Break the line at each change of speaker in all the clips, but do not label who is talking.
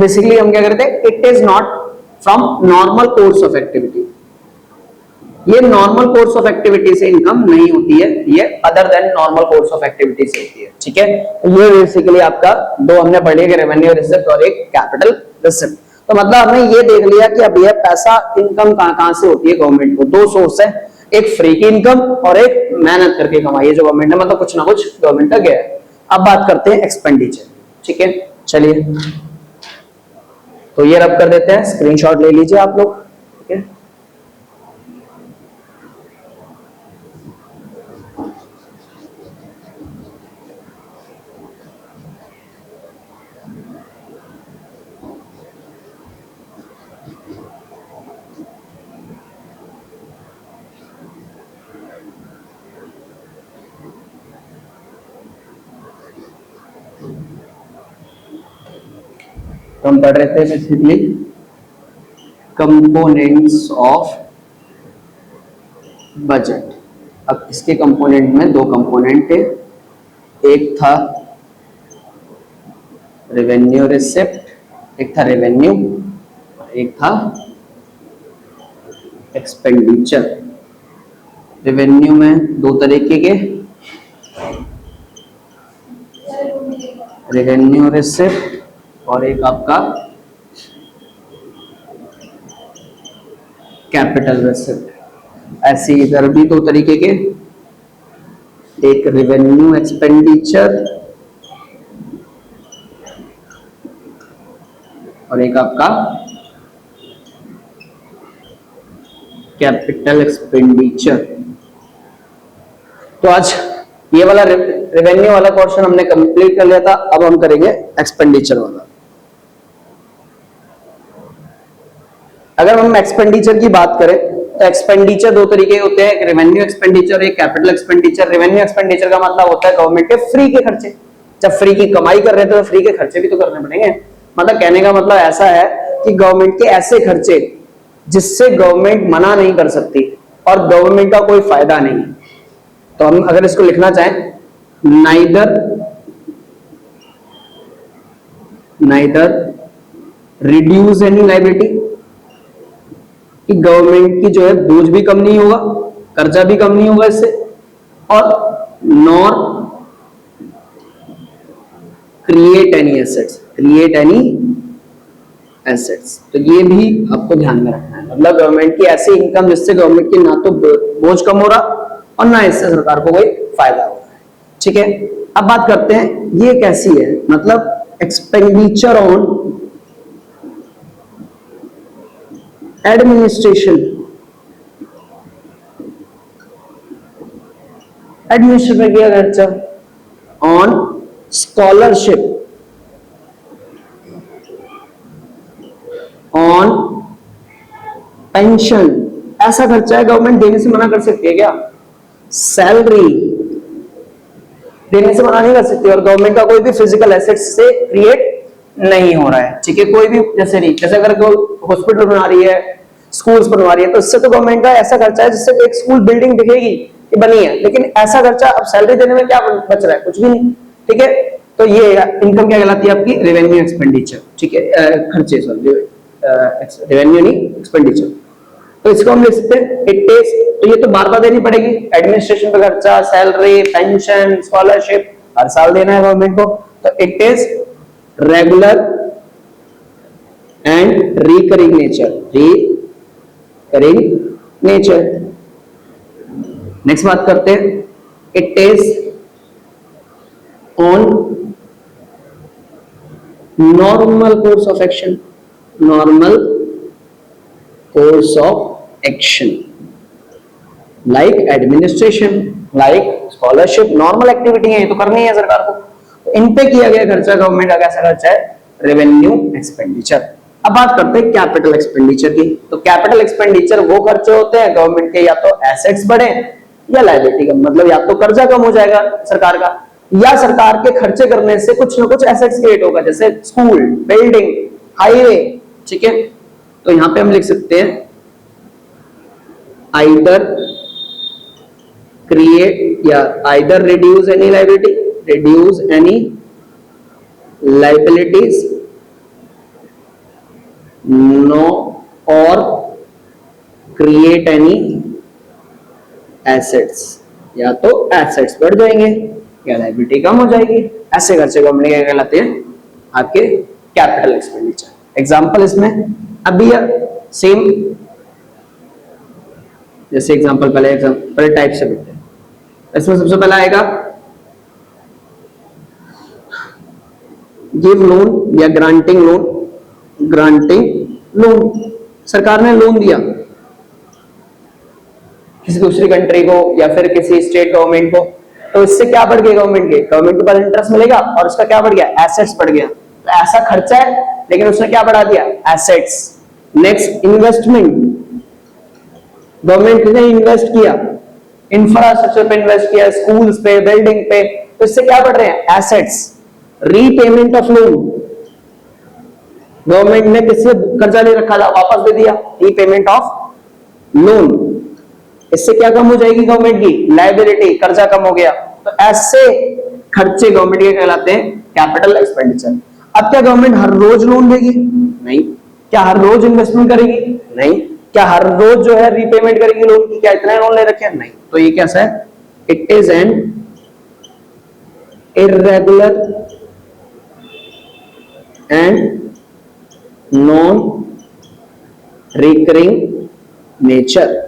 Basically हम क्या करते हैं, it is not from normal course of activity, ये नॉर्मल कोर्स ऑफ एक्टिविटी से इनकम नहीं होती है, ये other than normal course of activity से होती है। ठीक है, ये बेसिकली आपका दो हमने पढ़े कि रेवेन्यू रिसिप्ट और एक कैपिटल रिसिप्ट। तो मतलब हमने ये देख लिया कि अब ये पैसा इनकम कहां से होती है गवर्नमेंट को, दो सोर्स है, एक फ्री की इनकम और एक मेहनत करके कमाई है जो गवर्नमेंट ने, मतलब कुछ ना कुछ गवर्नमेंट का गया है। अब बात करते हैं एक्सपेंडिचर। ठीक है, चलिए तो ये रब कर देते हैं, स्क्रीनशॉट ले लीजिए आप लोग। ठीक है, तो हम पढ़ रहे थे बेसिकली कंपोनेंट्स ऑफ बजट। अब इसके कंपोनेंट में दो कंपोनेंट है, एक था रेवेन्यू रिसिप्ट, एक था रेवेन्यू, एक था एक्सपेंडिचर। रेवेन्यू में दो तरीके के, रेवेन्यू रिसिप्ट और एक आपका कैपिटल रिसिप्ट। ऐसे इधर भी दो तरीके के, एक रेवेन्यू एक्सपेंडिचर और एक आपका कैपिटल एक्सपेंडिचर। तो आज ये वाला रेवेन्यू वाला पोर्शन हमने कंप्लीट कर लिया था, अब हम करेंगे एक्सपेंडिचर वाला। अगर हम एक्सपेंडिचर की बात करें तो एक्सपेंडिचर दो तरीके होते हैं, एक रेवेन्यू एक्सपेंडिचर, एक कैपिटल एक्सपेंडिचर। रेवेन्यू एक्सपेंडिचर का मतलब होता है गवर्नमेंट के फ्री के खर्चे, जब फ्री की कमाई कर रहे थे तो फ्री के खर्चे भी तो करने पड़ेंगे। मतलब कहने का मतलब ऐसा है कि गवर्नमेंट के ऐसे खर्चे जिससे गवर्नमेंट मना नहीं कर सकती और गवर्नमेंट का कोई फायदा नहीं है। तो हम अगर इसको लिखना चाहें, नाइदर रिड्यूस एनी लायबिलिटी, कि गवर्नमेंट की जो है बोझ भी कम नहीं होगा, कर्जा भी कम नहीं होगा इससे, और नॉर क्रिएट एनी एसेट्स। तो ये भी आपको ध्यान में रखना है, मतलब गवर्नमेंट की ऐसी इनकम जिससे गवर्नमेंट की ना तो बोझ कम हो रहा और ना इससे सरकार को कोई फायदा हो रहा है। ठीक है, अब बात करते हैं ये कैसी है, मतलब एक्सपेंडिचर ऑन एडमिनिस्ट्रेशन में किया खर्चा, ऑन स्कॉलरशिप, ऑन पेंशन। ऐसा खर्चा है गवर्नमेंट देने से मना कर सकती है क्या? सैलरी देने से मना नहीं कर सकती, और गवर्नमेंट का कोई भी फिजिकल एसेट्स से क्रिएट नहीं हो रहा है। ठीक है, कोई भी जैसे अगर हॉस्पिटल बना रही है, स्कूल्स बनवा रही है, तो इससे तो गवर्नमेंट का ऐसा खर्चा है जिससे एक स्कूल बिल्डिंग दिखेगी कि बनी है, लेकिन ऐसा खर्चा अब सैलरी देने में क्या बच रहा है? कुछ भी नहीं। ठीक है, तो ये इनकम क्या कहलाती है आपकी? Revenue expenditure. ठीक है, खर्चे, सॉरी रेवेन्यू नहीं, एक्सपेंडिचर। तो इसको हम लिख सकते हैं इट इज, तो ये तो बार बार देनी पड़ेगी, एडमिनिस्ट्रेशन पे खर्चा, सैलरी, पेंशन, स्कॉलरशिप हर साल देना है गवर्नमेंट को। तो it is regular and recurring nature. Next बात करते हैं, it is on normal course of action, like administration, like scholarship. Normal activity है, ये तो करनी है सरकार को, तो इन पे किया गया खर्चा गवर्नमेंट का कैसा खर्चा है? Revenue expenditure. अब बात करते हैं कैपिटल एक्सपेंडिचर की। तो कैपिटल एक्सपेंडिचर वो खर्चे होते हैं गवर्नमेंट के, या तो एसेट्स बढ़े या लायबिलिटी कम, मतलब या तो कर्जा कम हो जाएगा सरकार का, या सरकार के खर्चे करने से कुछ ना कुछ एसेट्स क्रिएट होगा, जैसे स्कूल, बिल्डिंग, हाईवे। ठीक है, तो यहां पे हम लिख सकते हैं आइदर क्रिएट या either reduce any liabilities no और क्रिएट एनी एसेट्स, या तो एसेट्स बढ़ जाएंगे या लायबिलिटी कम हो जाएगी। ऐसे खर्चे गवर्नमेंट के कहलाते हैं आपके कैपिटल एक्सपेंडिचर। एग्जांपल इसमें अभी सेम जैसे एग्जांपल पहले टाइप से देखते हैं। इसमें सबसे पहला आएगा गिव लोन या ग्रांटिंग लोन। ग्रांटिंग लोन, सरकार ने लोन दिया किसी दूसरी कंट्री को या फिर किसी स्टेट गवर्नमेंट को, तो इससे क्या बढ़ गया गवर्नमेंट के पास इंटरेस्ट मिलेगा और उसका क्या बढ़ गया, एसेट्स बढ़ गया। तो ऐसा खर्चा है लेकिन उसने क्या बढ़ा दिया, एसेट्स। नेक्स्ट इन्वेस्टमेंट, गवर्नमेंट ने इन्वेस्ट किया, इंफ्रास्ट्रक्चर पे इन्वेस्ट किया, स्कूल्स पे, बिल्डिंग पे, तो इससे क्या बढ़ रहे हैं, assets. Repayment of loan, government ने किससे कर्जा ले रखा था, वापस दे दिया, रीपेमेंट ऑफ लोन। इससे क्या कम हो जाएगी गवर्नमेंट की लायबिलिटी, कर्जा कम हो गया। तो ऐसे खर्चे गवर्नमेंट के कहलाते हैं कैपिटल एक्सपेंडिचर। अब क्या गवर्नमेंट हर रोज लोन देगी, नहीं। क्या हर रोज इन्वेस्टमेंट करेगी, नहीं। क्या हर रोज जो है रीपेमेंट करेगी लोन की, क्या इतना लोन ले रखे हैं, नहीं। तो ये कैसा है, it is an irregular and non recurring nature.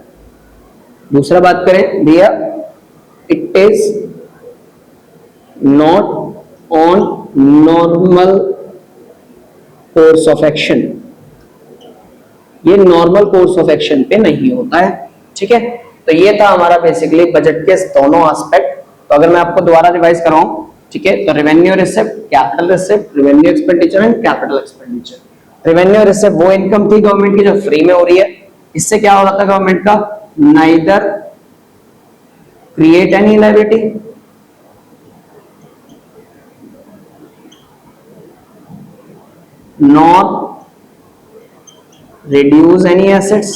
दूसरा बात करें भैया, it is not on normal course of action, ये नॉर्मल कोर्स ऑफ एक्शन पे नहीं होता है, ठीक है। तो ये था हमारा बेसिकली बजट के दोनों एस्पेक्ट। तो अगर मैं आपको दोबारा रिवाइज कराऊं, ठीक है, तो revenue receipt, capital receipt, revenue expenditure and capital expenditure. Revenue receipt वो इनकम थी गवर्नमेंट की जो फ्री में हो रही है, इससे क्या हो रहा था गवर्नमेंट का, neither create any liability nor reduce any assets.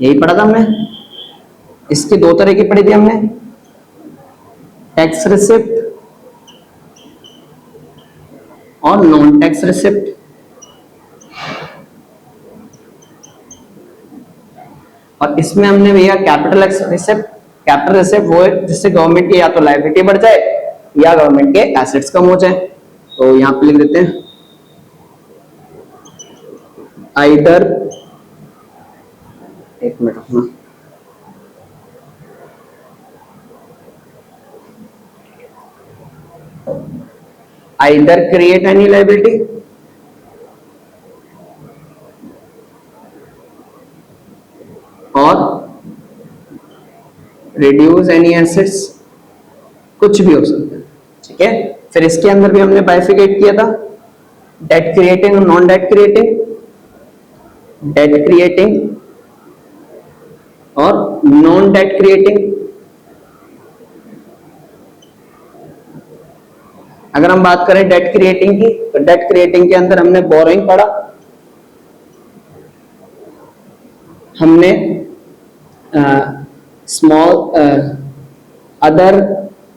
यही पढ़ा था हमने। इसके दो तरह की पढ़ी थी हमने, टैक्स रिसिप्ट और नॉन टैक्स रिसिप्ट। और इसमें हमने भैया कैपिटल रिसिप्ट, कैपिटल रिसिप्ट वो है जिससे गवर्नमेंट की या तो लायबिलिटी बढ़ जाए या गवर्नमेंट के एसेट्स कम हो जाए। तो यहां पे लिख देते हैं आइदर, एक मिनट अपना, आइदर क्रिएट एनी लायबिलिटी और रिड्यूस एनी एसेट्स, कुछ भी हो सकता है, ठीक है। फिर इसके अंदर भी हमने बाइफिकेट किया था, डेट क्रिएटिंग और non debt creating. Debt creating और नॉन डेट क्रिएटिंग। अगर हम बात करें डेट क्रिएटिंग की, तो डेट क्रिएटिंग के अंदर हमने बोरोइंग पढ़ा, हमने स्मॉल अदर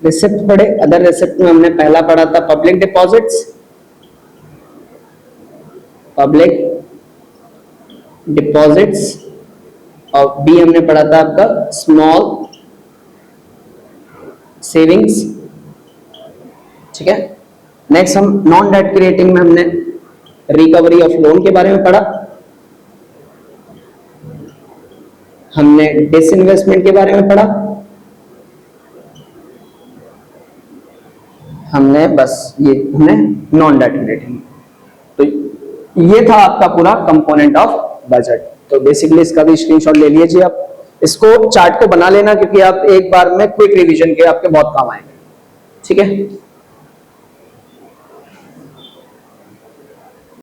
रिसिप्ट पढ़े। अदर रिसिप्ट में हमने पहला पढ़ा था पब्लिक डिपॉजिट्स, पब्लिक डिपॉजिट्स, और बी हमने पढ़ा था आपका स्मॉल सेविंग्स, ठीक है। नेक्स्ट हम नॉन डेट क्रिएटिंग में हमने रिकवरी ऑफ लोन के बारे में पढ़ा, हमने डिसइन्वेस्टमेंट के बारे में पढ़ा, हमने बस ये हमने नॉन डेट क्रिएटिंग। तो ये था आपका पूरा कंपोनेंट ऑफ बजट। तो बेसिकली इसका भी स्क्रीनशॉट ले लीजिए आप, इसको चार्ट को बना लेना क्योंकि आप एक बार में क्विक रिवीजन के आपके बहुत काम आएंगे, ठीक है।